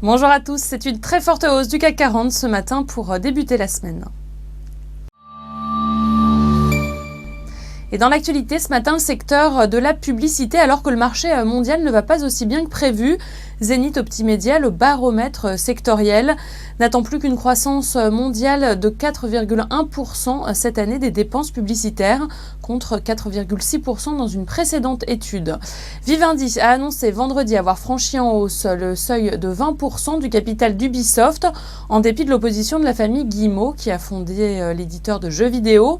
Bonjour à tous, c'est une très forte hausse du CAC 40 ce matin pour débuter la semaine. Et dans l'actualité, ce matin, le secteur de la publicité, alors que le marché mondial ne va pas aussi bien que prévu. Zenith Optimédia, le baromètre sectoriel, n'attend plus qu'une croissance mondiale de 4,1% cette année des dépenses publicitaires, contre 4,6% dans une précédente étude. Vivendi a annoncé vendredi avoir franchi en hausse le seuil de 20% du capital d'Ubisoft, en dépit de l'opposition de la famille Guillemot, qui a fondé l'éditeur de jeux vidéo.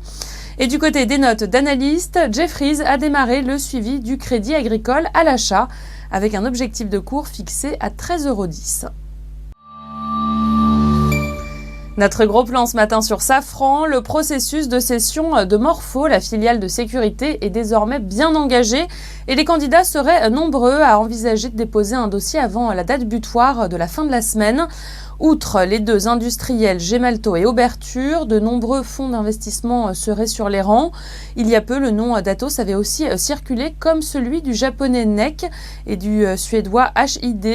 Et du côté des notes d'analystes, Jefferies a démarré le suivi du Crédit Agricole à l'achat, avec un objectif de cours fixé à 13,10 €. Notre gros plan ce matin sur Safran, le processus de cession de Morpho, la filiale de sécurité, est désormais bien engagé et les candidats seraient nombreux à envisager de déposer un dossier avant la date butoir de la fin de la semaine. Outre les deux industriels Gemalto et Auberture, de nombreux fonds d'investissement seraient sur les rangs. Il y a peu, le nom d'Atos avait aussi circulé, comme celui du japonais NEC et du suédois HID.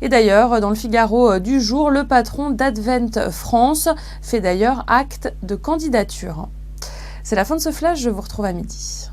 Et d'ailleurs, dans le Figaro du jour, le patron d'Advent France fait d'ailleurs acte de candidature. C'est la fin de ce flash, je vous retrouve à midi.